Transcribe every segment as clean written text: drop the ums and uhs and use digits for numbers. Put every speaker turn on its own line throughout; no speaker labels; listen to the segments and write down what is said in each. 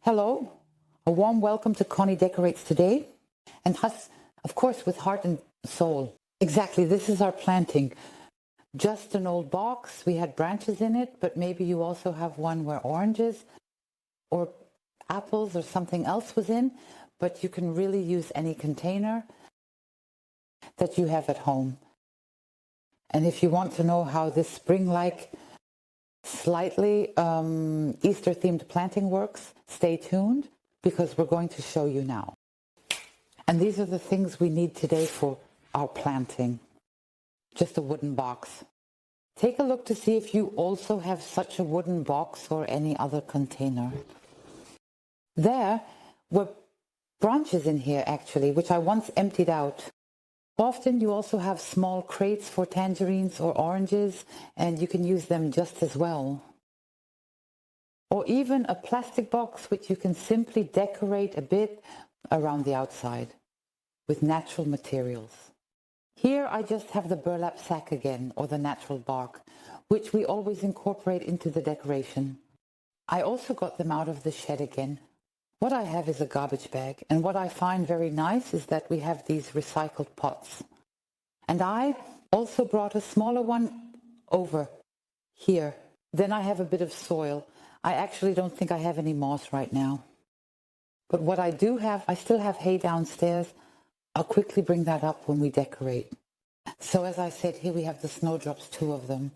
Hello, a warm welcome to Conny Decorates Today, and us, of course, with heart and soul. Exactly, this is our planting. Just an old box, we had branches in it, but maybe you also have one where oranges or apples or something else was in, but you can really use any container that you have at home. And if you want to know how this spring-like, slightly Easter-themed planting works, stay tuned, because we're going to show you now. And these are the things we need today for our planting. Just a wooden box. Take a look to see if you also have such a wooden box or any other container. There were branches in here actually, which I once emptied out. Often you also have small crates for tangerines or oranges, and you can use them just as well. Or even a plastic box which you can simply decorate a bit around the outside with natural materials. Here I just have the burlap sack again, or the natural bark, which we always incorporate into the decoration. I also got them out of the shed again. What I have is a garbage bag, and what I find very nice is that we have these recycled pots. And I also brought a smaller one over here. Then I have a bit of soil. I actually don't think I have any moss right now. But what I do have, I still have hay downstairs. I'll quickly bring that up when we decorate. So as I said, here we have the snowdrops, 2 of them.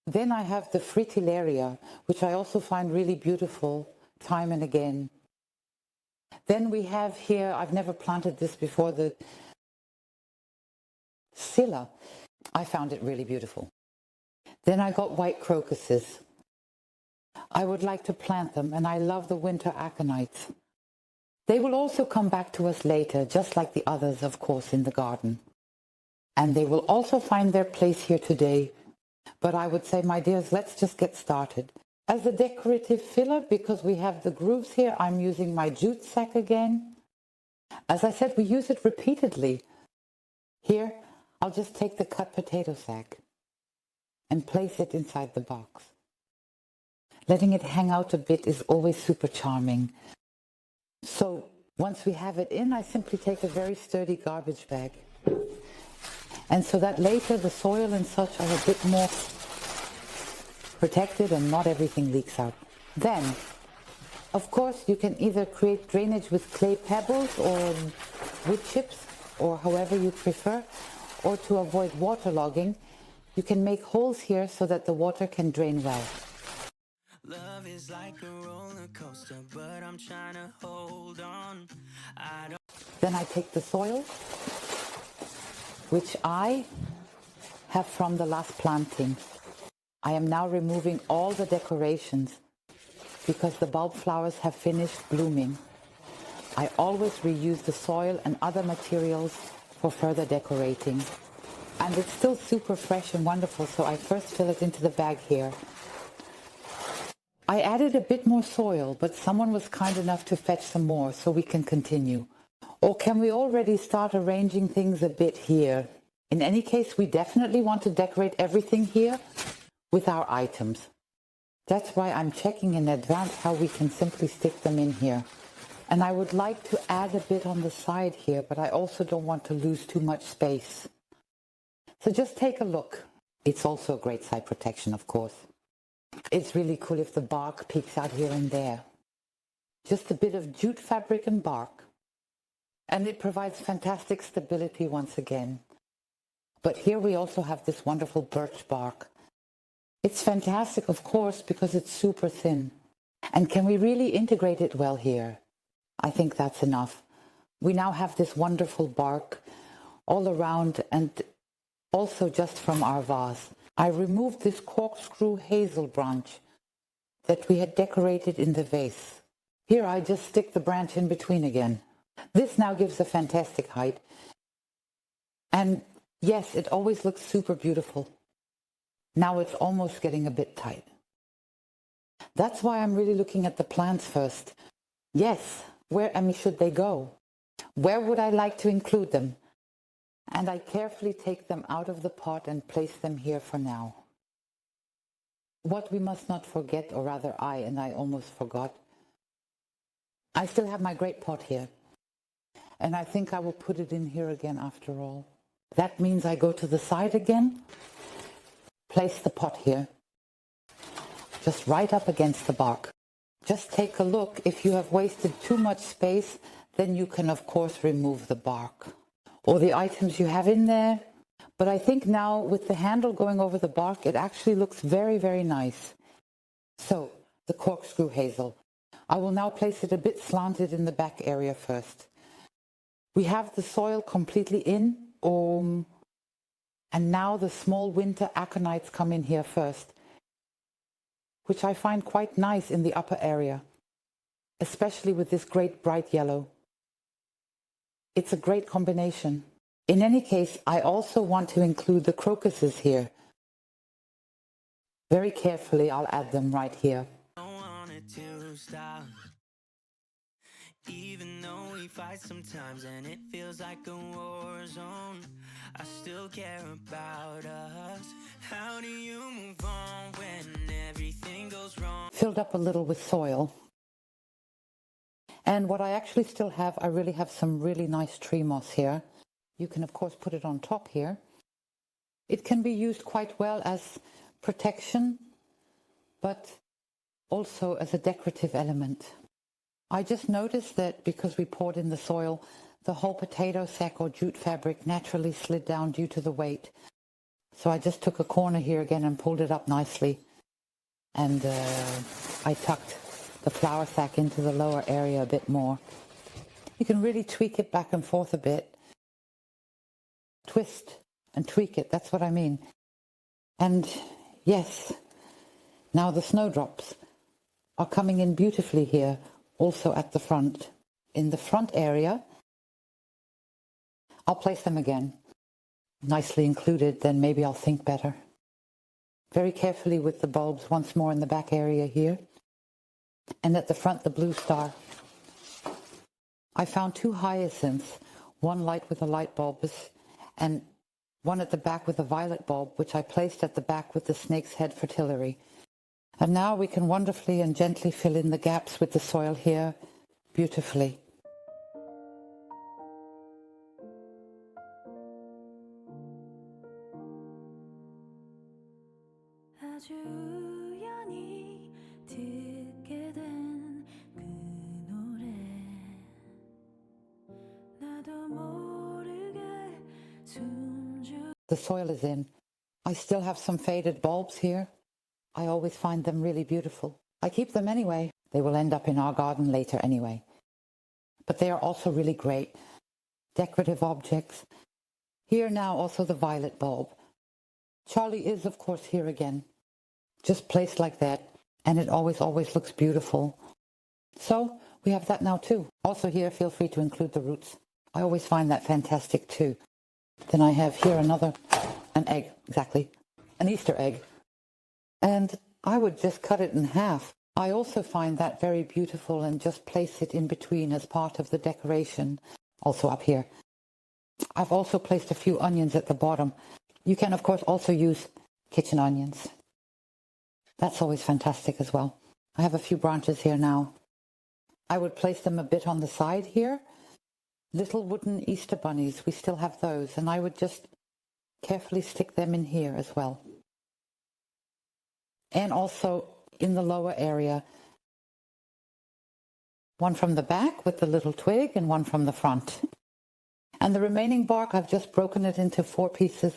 Then I have the fritillaria, which I also find really beautiful time and again. Then we have here, I've never planted this before, the scilla. I found it really beautiful. Then I got white crocuses. I would like to plant them, and I love the winter aconites. They will also come back to us later, just like the others, of course, in the garden. And they will also find their place here today. But I would say, my dears, let's just get started. As a decorative filler, because we have the grooves here, I'm using my jute sack again. As I said, we use it repeatedly. Here, I'll just take the cut potato sack and place it inside the box. Letting it hang out a bit is always super charming. So once we have it in, I simply take a very sturdy garbage bag. And so that later the soil and such are a bit more protected and not everything leaks out. Then, of course, you can either create drainage with clay pebbles or wood chips, or however you prefer, or to avoid waterlogging, you can make holes here so that the water can drain well.
Love is like a roller coaster, but I'm trying to hold on.
Then I take the soil, which I have from the last planting. I am now removing all the decorations because the bulb flowers have finished blooming. I always reuse the soil and other materials for further decorating. And it's still super fresh and wonderful, so I first fill it into the bag here. I added a bit more soil, but someone was kind enough to fetch some more, so we can continue. Or can we already start arranging things a bit here? In any case, we definitely want to decorate everything here with our items. That's why I'm checking in advance how we can simply stick them in here. And I would like to add a bit on the side here, but I also don't want to lose too much space. So just take a look. It's also a great side protection, of course. It's really cool if the bark peeks out here and there. Just a bit of jute fabric and bark. And it provides fantastic stability once again. But here we also have this wonderful birch bark. It's fantastic, of course, because it's super thin. And can we really integrate it well here? I think that's enough. We now have this wonderful bark all around, and also just from our vase. I removed this corkscrew hazel branch that we had decorated in the vase. Here I just stick the branch in between again. This now gives a fantastic height. And yes, it always looks super beautiful. Now it's almost getting a bit tight. That's why I'm really looking at the plants first. Yes, where should they go? Where would I like to include them? And I carefully take them out of the pot and place them here for now. What we must not forget, or rather I almost forgot, I still have my great pot here. And I think I will put it in here again after all. That means I go to the side again, place the pot here, just right up against the bark. Just take a look. If you have wasted too much space, then you can of course remove the bark or the items you have in there. But I think now with the handle going over the bark, it actually looks very, very nice. So the corkscrew hazel. I will now place it a bit slanted in the back area first. We have the soil completely in, and now the small winter aconites come in here first, which I find quite nice in the upper area, especially with this great bright yellow. It's a great combination. In any case, I also want to include the crocuses here. Very carefully, I'll add them right here.
Even though we fight sometimes and it feels like a war zone, I still care about us. How do you move on when everything goes wrong?
Filled up a little with soil. And what I actually still have, I really have some really nice tree moss here. You can of course put it on top here. It can be used quite well as protection, but also as a decorative element. I just noticed that because we poured in the soil, the whole potato sack or jute fabric naturally slid down due to the weight. So I just took a corner here again and pulled it up nicely. And I tucked the flour sack into the lower area a bit more. You can really tweak it back and forth a bit. Twist and tweak it, that's what I mean. And yes, now the snowdrops are coming in beautifully here. Also at the front, in the front area, I'll place them again, nicely included, then maybe I'll think better. Very carefully with the bulbs once more in the back area here. And at the front, the blue star. I found 2 hyacinths, one light with a light bulbous, and one at the back with a violet bulb, which I placed at the back with the snake's head fritillary. And now we can wonderfully and gently fill in the gaps with the soil here beautifully. The soil is in. I still have some faded bulbs here. I always find them really beautiful. I keep them anyway. They will end up in our garden later anyway. But they are also really great. Decorative objects. Here now also the violet bulb. Charlie is of course here again. Just placed like that. And it always looks beautiful. So we have that now too. Also here, feel free to include the roots. I always find that fantastic too. Then I have here an egg, exactly. An Easter egg. And I would just cut it in half. I also find that very beautiful and just place it in between as part of the decoration. Also up here. I've also placed a few onions at the bottom. You can of course also use kitchen onions. That's always fantastic as well. I have a few branches here now. I would place them a bit on the side here. Little wooden Easter bunnies, we still have those. And I would just carefully stick them in here as well. And also in the lower area, one from the back with the little twig and one from the front. And the remaining bark, I've just broken it into 4 pieces.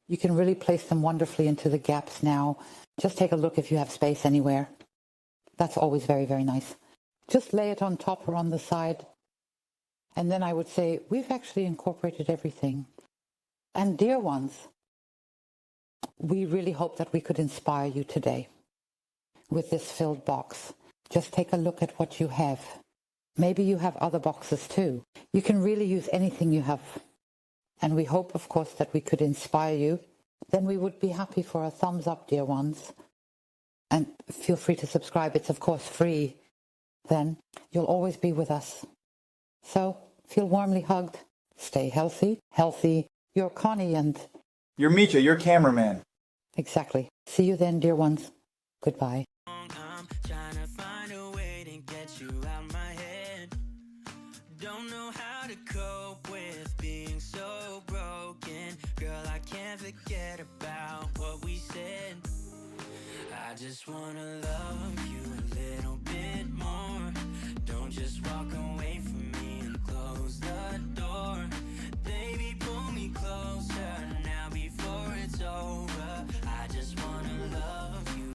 You can really place them wonderfully into the gaps now. Just take a look if you have space anywhere. That's always very, very nice. Just lay it on top or on the side. And then I would say, we've actually incorporated everything. And dear ones, we really hope that we could inspire you today with this filled box. Just take a look at what you have. Maybe you have other boxes too. You can really use anything you have. And we hope, of course, that we could inspire you. Then we would be happy for a thumbs up, dear ones. And feel free to subscribe. It's, of course, free. Then you'll always be with us. So feel warmly hugged. Stay healthy. You're Conny and...
You're Micha, your cameraman.
Exactly. See you then, dear ones. Goodbye.
I'm trying to find a way to get you out my head. Don't know how to cope with being so broken. Girl, I can't forget about what we said. I just wanna love